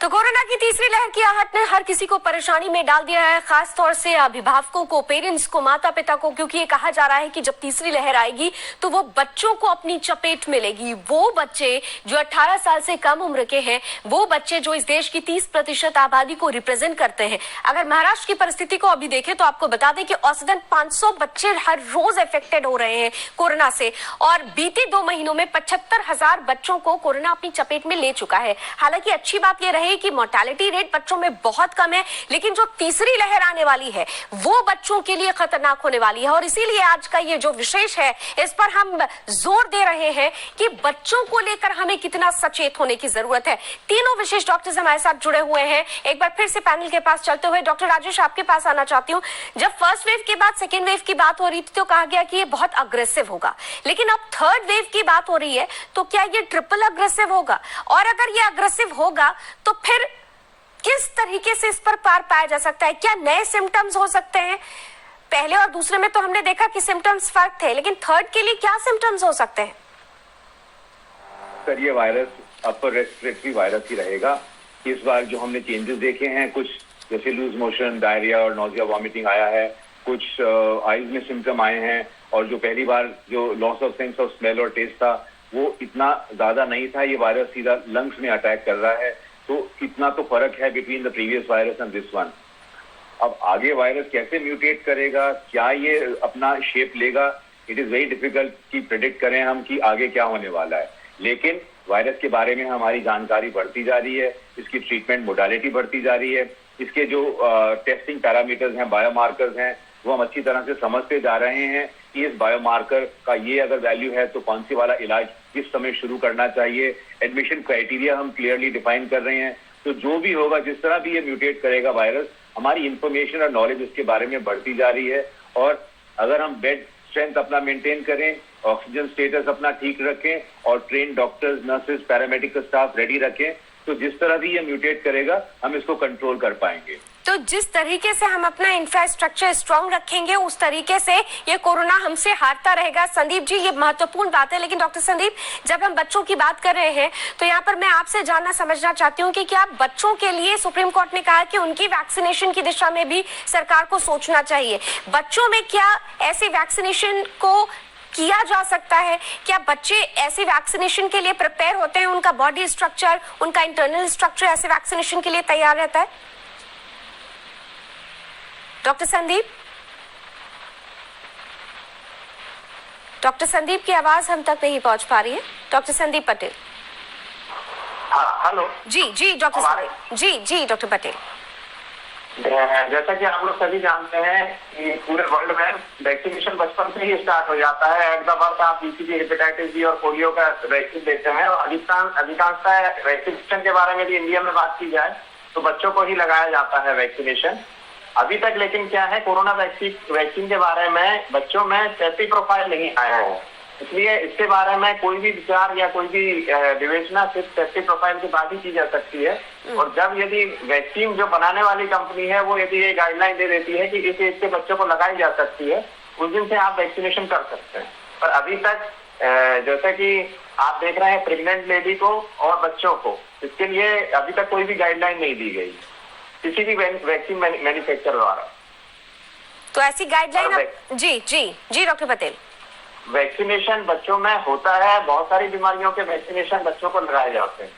तो कोरोना की तीसरी लहर की आहट ने हर किसी को परेशानी में डाल दिया है, खास तौर से अभिभावकों को, पेरेंट्स को, माता पिता को, क्योंकि ये कहा जा रहा है कि जब तीसरी लहर आएगी तो वो बच्चों को अपनी चपेट में लेगी। वो बच्चे जो 18 साल से कम उम्र के हैं, वो बच्चे जो इस देश की 30% आबादी को रिप्रेजेंट करते हैं। अगर महाराष्ट्र की परिस्थिति को अभी देखें तो आपको बता दें कि औसतन 500 बच्चे हर रोज अफेक्टेड हो रहे हैं कोरोना से, और बीते 2 महीनों में 75,000 बच्चों को कोरोना अपनी चपेट में ले चुका है। हालांकि अच्छी बात यह रही कि मोर्टेलिटी रेट बच्चों में बहुत कम है, लेकिन जो तीसरी लहर आने वाली है वो बच्चों के लिए खतरनाक होने वाली है। और इसीलिए आज का ये जो विशेष है, इस पर हम जोर दे रहे हैं कि बच्चों को लेकर हमें कितना सचेत होने की जरूरत है। तीनों विशेष डॉक्टर्स हमारे साथ जुड़े हुए हैं। एक बार फिर से पैनल के पास चलते हुए डॉक्टर राजेश, आपके पास आना चाहती हूँ। जब फर्स्ट वेव के बाद सेकेंड वेव की बात हो रही थी तो कहा गया कि ये बहुत अग्रेसिव होगा, लेकिन अब थर्ड वेव की बात हो रही है तो क्या ये ट्रिपल अग्रेसिव होगा? और अगर ये अग्रेसिव होगा तो फिर किस तरीके से इस पर पार पाया जा सकता है? क्या नए सिम्टम्स हो सकते हैं? पहले और दूसरे में तो हमने देखा कि सिम्टम्स फर्क थे, लेकिन थर्ड के लिए क्या सिम्टम्स हो सकते हैं? सर, ये वायरस अपर रेस्पिरेटरी वायरस ही रहेगा। इस बार जो हमने चेंजेस देखे हैं, कुछ जैसे लूज मोशन, डायरिया और नोजिया, वॉमिटिंग आया है, कुछ आईज में सिम्टम आए हैं, और जो पहली बार जो loss of sense of smell और टेस्ट था वो इतना ज्यादा नहीं था। ये वायरस सीधा लंग्स में अटैक कर रहा है, तो इतना तो फर्क है between the previous virus and this one. अब आगे वायरस कैसे म्यूटेट करेगा, क्या ये अपना शेप लेगा, इट इज वेरी डिफिकल्ट कि प्रेडिक्ट करें हम कि आगे क्या होने वाला है। लेकिन वायरस के बारे में हमारी जानकारी बढ़ती जा रही है, इसकी ट्रीटमेंट मोडालिटी बढ़ती जा रही है, इसके जो टेस्टिंग पैरामीटर्स हैं, बायोमार्कर्स हैं, वो हम अच्छी तरह से समझते जा रहे हैं कि इस बायोमार्कर का ये अगर वैल्यू है तो कौन सी वाला इलाज किस समय शुरू करना चाहिए। एडमिशन क्राइटेरिया हम क्लियरली डिफाइन कर रहे हैं। तो जो भी होगा, जिस तरह भी ये म्यूटेट करेगा वायरस, हमारी इंफॉर्मेशन और नॉलेज इसके बारे में बढ़ती जा रही है। और अगर हम बेड स्ट्रेंथ अपना मेंटेन करें, ऑक्सीजन स्टेटस अपना ठीक रखें और train doctors, nurses, paramedical staff ready रखें, तो जिस तरह भी ये म्यूटेट करेगा हम इसको कंट्रोल कर पाएंगे। तो जिस तरीके से हम अपना इंफ्रास्ट्रक्चर स्ट्रांग रखेंगे उस तरीके से ये कोरोना हमसे हारता रहेगा। संदीप जी, ये महत्वपूर्ण बात है। लेकिन डॉक्टर संदीप, जब हम बच्चों की बात कर रहे हैं तो यहाँ पर मैं आपसे जानना समझना चाहती हूँ कि क्या बच्चों के लिए सुप्रीम कोर्ट ने कहा कि उनकी वैक्सीनेशन की दिशा में भी सरकार को सोचना चाहिए। बच्चों में क्या ऐसी वैक्सीनेशन को किया जा सकता है? क्या बच्चे ऐसे वैक्सीनेशन के लिए प्रिपेयर होते हैं? उनका बॉडी स्ट्रक्चर, उनका इंटरनल स्ट्रक्चर ऐसे वैक्सीनेशन के लिए तैयार रहता है? डॉक्टर संदीप, डॉक्टर संदीप की आवाज हम तक नहीं पहुंच पा रही है। डॉक्टर संदीप पटेल। हेलो जी डॉक्टर संदीप जी डॉक्टर पटेल। जैसा कि आप लोग सभी जानते हैं कि पूरे वर्ल्ड में वैक्सीनेशन बचपन से ही स्टार्ट हो जाता है। एट द बर्थ आप बीसीजी, हेपेटाइटिस बी और पोलियो का वैक्सीन देते हैं। और अधिकांशतः वैक्सीनेशन के बारे में भी इंडिया में बात की जाए तो बच्चों को ही लगाया जाता है वैक्सीनेशन अभी तक। लेकिन क्या है, कोरोना वैक्सीन के बारे में बच्चों में सेफ्टी प्रोफाइल नहीं आया है, इसलिए इसके बारे में कोई भी विचार या कोई भी विवेचना सिर्फ सेफ्टी प्रोफाइल के बाद ही की जा सकती है। और जब यदि वैक्सीन जो बनाने वाली कंपनी है वो यदि ये गाइडलाइन दे देती है कि इस एज के बच्चों को लगाई जा सकती है, उस दिन से आप वैक्सीनेशन कर सकते हैं। पर अभी तक जैसा कि आप देख रहे हैं, प्रेग्नेंट लेडी को और बच्चों को, इसके लिए अभी तक कोई भी गाइडलाइन नहीं दी गई किसी भी वैक्सीन मैन्युफैक्चरर द्वारा। तो ऐसी गाइडलाइन जी डॉक्टर पटेल। वैक्सीनेशन बच्चों में होता है, बहुत सारी बीमारियों के वैक्सीनेशन बच्चों को लगाए जाते हैं,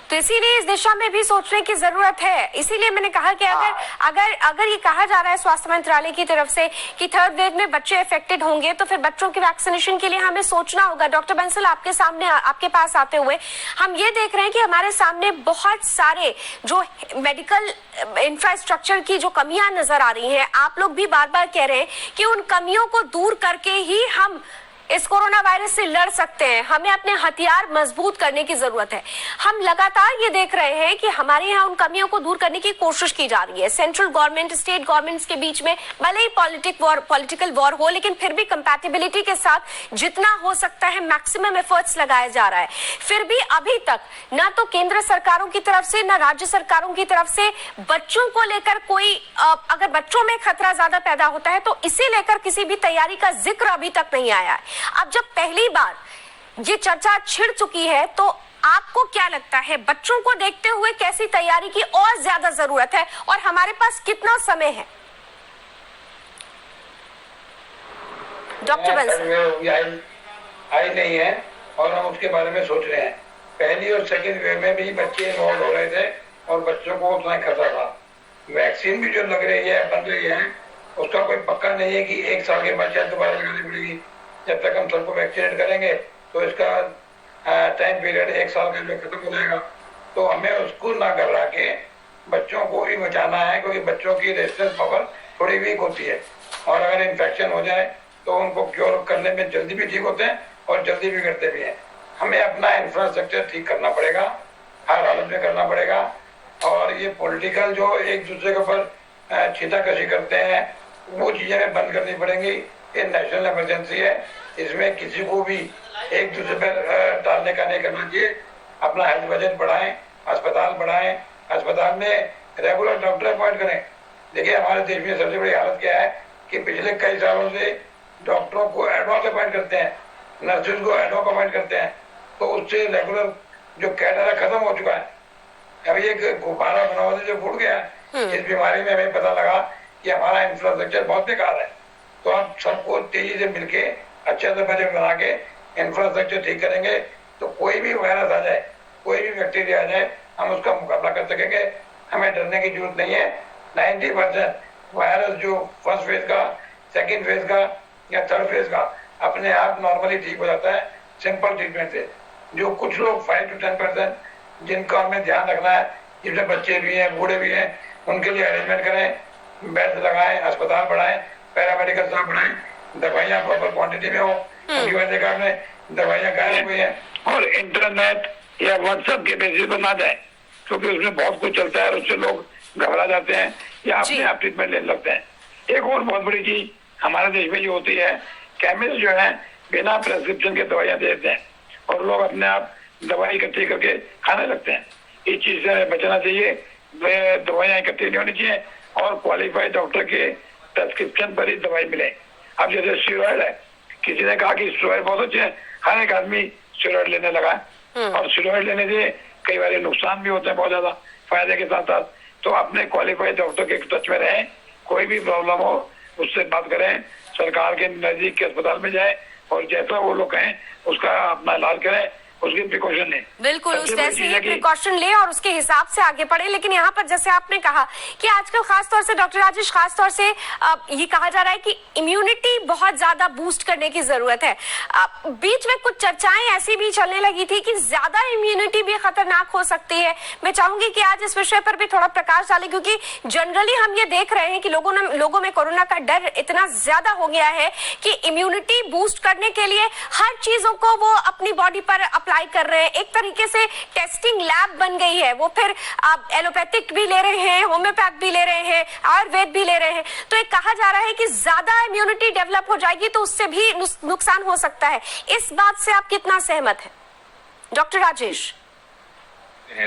तो इसीलिए इस दिशा में भी सोचने की जरूरत है। इसीलिए मैंने कहा कि अगर ये कहा जा रहा है स्वास्थ्य मंत्रालय की तरफ से कि थर्ड वेव में बच्चे अफेक्टेड होंगे, तो फिर बच्चों की वैक्सीनेशन के लिए हमें सोचना होगा। डॉक्टर बंसल, आपके पास आते हुए हम ये देख रहे हैं कि हमारे सामने बहुत सारे जो मेडिकल इंफ्रास्ट्रक्चर की जो कमियां नजर आ रही हैं, आप लोग भी बार बार कह रहे हैं कि उन कमियों को दूर करके ही हम इस कोरोना वायरस से लड़ सकते हैं। हमें अपने हथियार मजबूत करने की जरूरत है। हम लगातार ये देख रहे हैं कि हमारे यहाँ उन कमियों को दूर करने की कोशिश की जा रही है। सेंट्रल गवर्नमेंट, स्टेट गवर्नमेंट्स के बीच में भले ही पॉलिटिकल वॉर हो, लेकिन फिर भी कंपैटिबिलिटी के साथ जितना हो सकता है मैक्सिमम एफर्ट्स लगाया जा रहा है। फिर भी अभी तक ना तो केंद्र सरकारों की तरफ से, ना राज्य सरकारों की तरफ से बच्चों को लेकर कोई अगर बच्चों में खतरा ज्यादा पैदा होता है तो इसे लेकर किसी भी तैयारी का जिक्र अभी तक नहीं आया है। अब जब पहली बार ये चर्चा छिड़ चुकी है तो आपको क्या लगता है बच्चों को देखते हुए कैसी तैयारी की और ज्यादा जरूरत है और हमारे पास कितना समय है? डॉक्टर बंसल। आई नहीं है और हम उसके बारे में सोच रहे हैं। पहली और सेकेंड वेव में भी बच्चे इन्वॉल्व हो रहे थे और बच्चों को उतना खतरा था। वैक्सीन भी जो लग रही है, बन रही है, उसका कोई पक्का नहीं है कि 1 साल के बाद शायद दोबारा लगानी पड़ेगी। जब तक हम सबको वैक्सीनेट करेंगे तो इसका टाइम पीरियड 1 साल का जो खत्म हो जाएगा। तो हमें उसको ना घबरा के बच्चों को ही बचाना है, क्योंकि बच्चों की रेजिस्टेंस पावर थोड़ी वीक होती है और अगर इन्फेक्शन हो जाए तो उनको क्योर करने में जल्दी भी ठीक होते हैं और जल्दी भी करते भी हैं। हमें अपना इंफ्रास्ट्रक्चर ठीक करना पड़ेगा, हर हालत में करना पड़ेगा। और ये पॉलिटिकल जो एक दूसरे के ऊपर छींटाकशी करते हैं वो चीजें बंद करनी पड़ेंगी। ये नेशनल इमरजेंसी है, इसमें किसी को भी एक दूसरे पर टालने का नहीं करना चाहिए। अपना हेल्थ बजट बढ़ाएं, अस्पताल बढ़ाएं, अस्पताल में रेगुलर डॉक्टर अपॉइंट करें। देखिए हमारे देश में सबसे बड़ी हालत क्या है कि पिछले कई सालों से डॉक्टरों को एडवांस अपॉइंट करते हैं, नर्सेज को एडवांस अपॉइंट करते हैं, तो उससे रेगुलर जो कैडर है खत्म हो चुका है। अभी एक गुब्बारा बना हुआ था जो फूट गया, इस बीमारी में हमें पता लगा कि हमारा इंफ्रास्ट्रक्चर बहुत बेकार है। तो आप सबको तेजी से मिलके अच्छे से बजट बना के इंफ्रास्ट्रक्चर ठीक करेंगे तो कोई भी वायरस आ जाए, कोई भी बैक्टीरिया आ जाए, हम उसका मुकाबला कर सकेंगे। हमें डरने की जरूरत नहीं है। 90% वायरस जो फर्स्ट फेज का, सेकेंड फेज का या थर्ड फेज का अपने आप नॉर्मली ठीक हो जाता है सिंपल ट्रीटमेंट से। जो कुछ लोग 5 to 10% जिनका हमें ध्यान रखना है, जिसमें बच्चे भी हैं, बूढ़े भी हैं, उनके लिए अरेंजमेंट करें, बेड लगाएं, अस्पताल बढ़ाएं, पैरामेडिकल स्टाफ बढ़ाएं, दवाइयाँ प्रॉपर क्वांटिटी में हो। क्योंकि वैसे कारण में दवाइयाँ गायब हुई हैं और इंटरनेट या व्हाट्सएप के बेसिस पर ना जाए, क्योंकि उसमें बहुत कुछ चलता है और उससे लोग घबरा जाते हैं या अपने आप ट्रीटमेंट लेने लगते हैं। एक और बहुत बड़ी चीज हमारे देश में ये होती है, केमिस्ट जो है बिना प्रेस्क्रिप्शन के दवाइयाँ देते हैं और लोग अपने आप दवाई इकट्ठी करके खाने लगते हैं। इस चीज से बचना चाहिए। दवाइयाँ इकट्ठी नहीं होनी चाहिए और क्वालिफाइड डॉक्टर के प्रेस्क्रिप्शन पर ही दवाई मिले। अब जैसे स्टेरॉइड है, किसी ने कहा कि स्टेरॉइड बहुत अच्छे हैं, हर एक आदमी स्टेरॉइड लेने लगा और स्टेरॉइड लेने से कई बार नुकसान भी होते हैं बहुत ज्यादा फायदे के साथ साथ। तो अपने क्वालिफाइड डॉक्टर के टच में रहें, कोई भी प्रॉब्लम हो उससे बात करें, सरकार के नजदीक के अस्पताल में जाए और जैसा वो लोग कहें उसका अपना इलाज करें, उसकी प्रिकॉशन लें। बिल्कुल, उस वैसे ही प्रिकॉशन ले और उसके हिसाब से आगे बढ़े। लेकिन यहाँ पर जैसे आपने कहा कि आजकल खासतौर से डॉक्टर राजेश, खासतौर से ये कहा जा रहा है कि इम्यूनिटी बहुत ज्यादा बूस्ट करने की जरूरत है। बीच में कुछ चर्चाएं ऐसी भी चलने लगी थी कि ज्यादा इम्यूनिटी भी खतरनाक हो सकती है। मैं चाहूंगी कि आज इस विषय पर भी थोड़ा प्रकाश डालें, क्योंकि जनरली हम ये देख रहे हैं कि लोगों में कोरोना का डर इतना ज्यादा हो गया है कि इम्यूनिटी बूस्ट करने के लिए हर चीजों को वो अपनी बॉडी पर अप्लाई कर रहे हैं। एक तरीके से टेस्टिंग लैब बन गई है। वो फिर आप एलोपैथिक भी ले रहे हैं, होम्योपैथ भी ले रहे हैं, आयुर्वेद भी ले रहे हैं। तो एक कहा जा रहा है कि ज्यादा इम्यूनिटी डेवलप हो जाएगी तो उससे भी नुकसान हो सकता है। इस बात से आप कितना सहमत हैं डॉक्टर राजेश?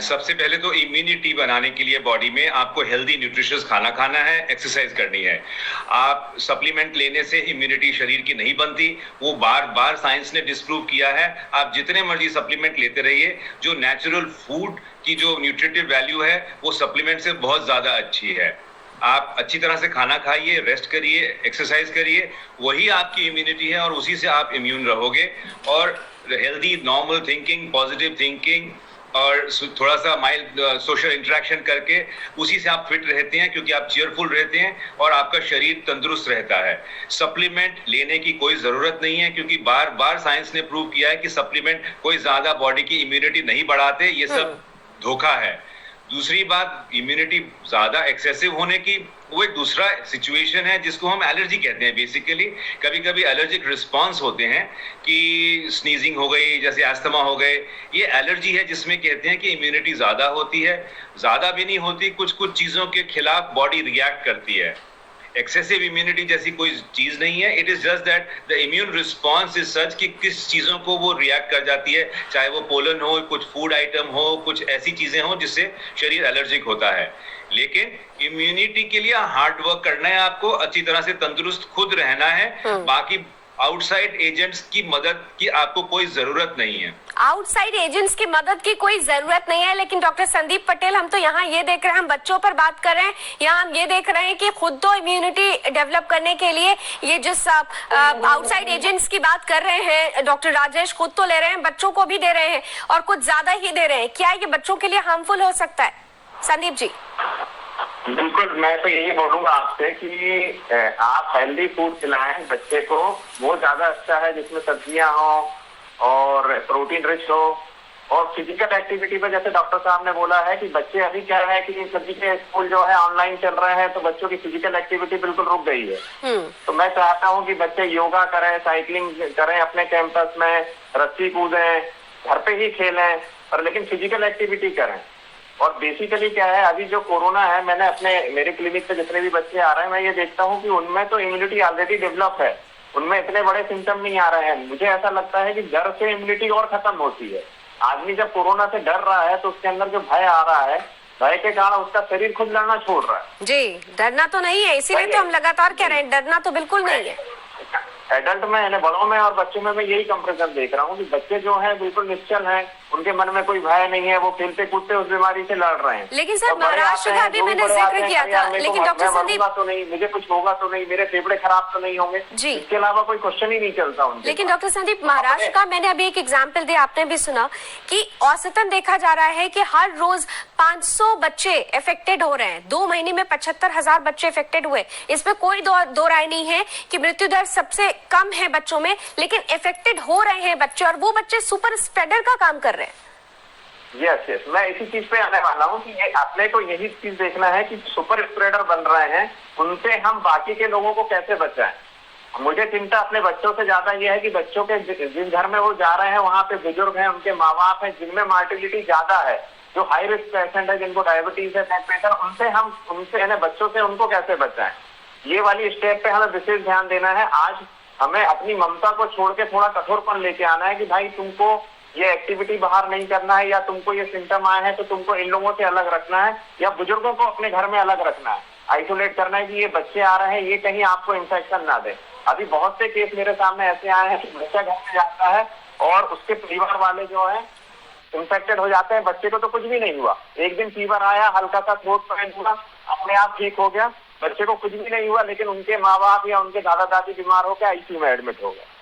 सबसे पहले तो इम्यूनिटी बनाने के लिए बॉडी में आपको हेल्दी न्यूट्रिशियस खाना खाना है, एक्सरसाइज करनी है। आप सप्लीमेंट लेने से इम्यूनिटी शरीर की नहीं बनती, वो बार बार साइंस ने डिस्प्रूव किया है। आप जितने मर्जी सप्लीमेंट लेते रहिए, जो नेचुरल फूड की जो न्यूट्रिटिव वैल्यू है वो सप्लीमेंट से बहुत ज्यादा अच्छी है। आप अच्छी तरह से खाना खाइए, रेस्ट करिए, एक्सरसाइज करिए, वही आपकी इम्यूनिटी है और उसी से आप इम्यून रहोगे। और healthy normal thinking, positive thinking और थोड़ा सा माइल्ड सोशल इंटरेक्शन करके उसी से आप फिट रहते हैं, क्योंकि आप चीयरफुल रहते हैं और आपका शरीर तंदुरुस्त रहता है। सप्लीमेंट लेने की कोई जरूरत नहीं है, क्योंकि बार बार साइंस ने प्रूव किया है कि सप्लीमेंट कोई ज्यादा बॉडी की इम्यूनिटी नहीं बढ़ाते। ये सब धोखा है। दूसरी बात, इम्यूनिटी ज्यादा एक्सेसिव होने की वो एक दूसरा सिचुएशन है जिसको हम एलर्जी कहते हैं। बेसिकली कभी कभी एलर्जिक रिस्पॉन्स होते हैं कि स्नीजिंग हो गई, जैसे अस्थमा हो गए, ये एलर्जी है जिसमें कहते हैं कि इम्यूनिटी ज्यादा होती है। ज्यादा भी नहीं होती, कुछ कुछ चीजों के खिलाफ बॉडी रिएक्ट करती है। एक्सेसिव इम्यूनिटी जैसी कोई चीज नहीं है। It is just that the immune response is such कि किस चीजों को वो रिएक्ट कर जाती है, चाहे वो पोलन हो, कुछ फूड आइटम हो, कुछ ऐसी चीजें हो जिससे शरीर एलर्जिक होता है। लेकिन इम्यूनिटी के लिए हार्ड वर्क करना है, आपको अच्छी तरह से तंदुरुस्त खुद रहना है। बाकी आउटसाइड एजेंट्स की मदद की आपको कोई जरूरत नहीं है। आउटसाइड एजेंट्स की मदद की कोई जरूरत नहीं है, लेकिन डॉक्टर संदीप पटेल, हम तो यहाँ ये देख रहे हैं, हम बच्चों पर बात कर रहे हैं, यहाँ हम ये देख रहे हैं कि खुद तो इम्यूनिटी डेवलप करने के लिए ये जिस आउटसाइड एजेंट्स की बात कर रहे हैं डॉक्टर राजेश, खुद तो ले रहे हैं, बच्चों को भी दे रहे हैं और कुछ ज्यादा ही दे रहे हैं। क्या ये बच्चों के लिए हार्मफुल हो सकता है? संदीप जी। बिल्कुल, मैं तो यही बोलूंगा आपसे कि आप हेल्दी फूड खिलाएं बच्चे को, वो ज्यादा अच्छा है, जिसमें सब्जियां हो और प्रोटीन रिच हो। और फिजिकल एक्टिविटी पे जैसे डॉक्टर साहब ने बोला है कि बच्चे अभी क्या है कि सभी के स्कूल जो है ऑनलाइन चल रहे हैं, तो बच्चों की फिजिकल एक्टिविटी बिल्कुल रुक गई है। तो मैं चाहता हूँ कि बच्चे योगा करें, साइकिलिंग करें, अपने कैंपस में रस्सी कूदें, घर पे ही खेलें, पर लेकिन फिजिकल एक्टिविटी करें। और बेसिकली क्या है, अभी जो कोरोना है, मैंने मेरे क्लिनिक पे जितने भी बच्चे आ रहे हैं, मैं ये देखता हूँ कि उनमें तो इम्यूनिटी ऑलरेडी डेवलप है, उनमें इतने बड़े सिम्टम नहीं आ रहे हैं। मुझे ऐसा लगता है कि डर से इम्यूनिटी और खत्म होती है। आदमी जब कोरोना से डर रहा है तो उसके अंदर जो भय आ रहा है, भय के कारण उसका शरीर खुद लड़ना छोड़ रहा है। जी, डरना तो नहीं है, इसीलिए तो हम लगातार कह रहे हैं, डरना तो बिल्कुल नहीं है। एडल्ट में यानी बड़ों में और बच्चों में मैं यही कंपैरिजन देख रहा हूँ कि बच्चे जो हैं बिल्कुल निश्चल हैं, उनके मन में कोई भय नहीं है, वो खेलते कूदते उस बीमारी से लड़ रहे हैं। लेकिन सर, महाराष्ट्र का भी मैंने जिक्र किया था, लेकिन डॉक्टर संदीप, तो नहीं, मुझे कुछ होगा तो नहीं, मेरे फेफड़े खराब तो नहीं होंगे जी, इसके अलावा कोई क्वेश्चन ही नहीं चलता उनके। लेकिन डॉक्टर संदीप, महाराष्ट्र का मैंने अभी एक एग्जाम्पल दिया, आपने भी सुना कि औसतन देखा जा रहा है कि हर रोज 500 बच्चे इफेक्टेड हो रहे हैं। 2 महीने में 75,000 बच्चे इफेक्टेड हुए। इसमें कोई दो राय नहीं है कि मृत्यु दर सबसे कम है बच्चों में, लेकिन इफेक्टेड हो रहे हैं बच्चे, और वो बच्चे सुपर स्प्रेडर का काम कर रहे हैं। यस, मैं इसी चीज पे आने वाला हूँ कि ये अपने को यही चीज देखना है कि सुपर स्प्रेडर बन रहे हैं, उनसे हम बाकी के लोगों को कैसे बचाएं। मुझे चिंता अपने बच्चों से ज्यादा ये है कि बच्चों के जिस घर में वो जा रहे हैं, वहाँ पे बुजुर्ग हैं, उनके माँ बाप हैं, जिनमें मार्टिलिटी ज्यादा है, जो हाई रिस्क पेशेंट है, जिनको डायबिटीज है, ब्लड प्रेशर, उनसे बच्चों से उनको कैसे बचाएं। ये वाली स्टेप पे हमें विशेष ध्यान देना है। आज हमें अपनी ममता को छोड़ के थोड़ा कठोरपन लेके आना है कि भाई तुमको ये एक्टिविटी बाहर नहीं करना है, या तुमको ये सिम्टम आए हैं तो तुमको इन लोगों से अलग रखना है, या बुजुर्गों को अपने घर में अलग रखना है, आइसोलेट करना है कि ये बच्चे आ रहे हैं, ये कहीं आपको इन्फेक्शन ना दे। अभी बहुत से केस मेरे सामने ऐसे आए हैं कि बच्चा घर में जाता है और उसके परिवार वाले जो है इन्फेक्टेड हो जाते हैं, बच्चे को तो कुछ भी नहीं हुआ, एक दिन फीवर आया, हल्का सा थ्रोट पेन हुआ, अपने आप ठीक हो गया, बच्चे को कुछ भी नहीं हुआ, लेकिन उनके माँ बाप या उनके दादा दादी बीमार होकर आईसीयू में एडमिट हो गए।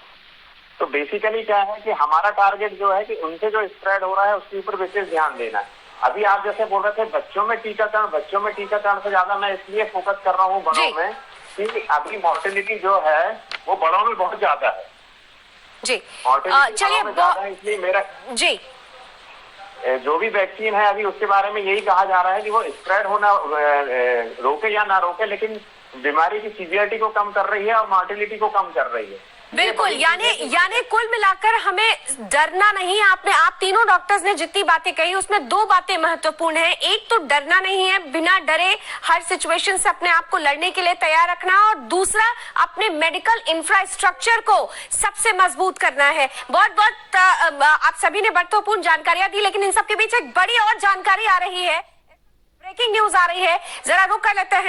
तो बेसिकली क्या है कि हमारा टारगेट जो है कि उनसे जो स्प्रेड हो रहा है उसके ऊपर विशेष ध्यान देना है। अभी आप जैसे बोल रहे थे बच्चों में टीकाकरण से ज्यादा मैं इसलिए फोकस कर रहा हूँ बड़ों में कि अभी मॉर्टेलिटी जो है वो बड़ों में बहुत ज्यादा है जी। चलिए, इसलिए मेरा जी, जो भी वैक्सीन है अभी उसके बारे में यही कहा जा रहा है कि वो स्प्रेड होना रोके या ना रोके, लेकिन बीमारी की सीवियरिटी को कम कर रही है और मॉर्टेलिटी को कम कर रही है। बिल्कुल, यानी कुल मिलाकर हमें डरना नहीं। आप तीनों डॉक्टर्स ने जितनी बातें कही उसमें 2 बातें महत्वपूर्ण हैं। एक तो डरना नहीं है, बिना डरे हर सिचुएशन से अपने आप को लड़ने के लिए तैयार रखना, और दूसरा अपने मेडिकल इंफ्रास्ट्रक्चर को सबसे मजबूत करना है। बहुत आप सभी ने महत्वपूर्ण जानकारियां दी, लेकिन इन सबके बीच एक बड़ी और जानकारी आ रही है, ब्रेकिंग न्यूज आ रही है, जरा रुक कर लेते हैं।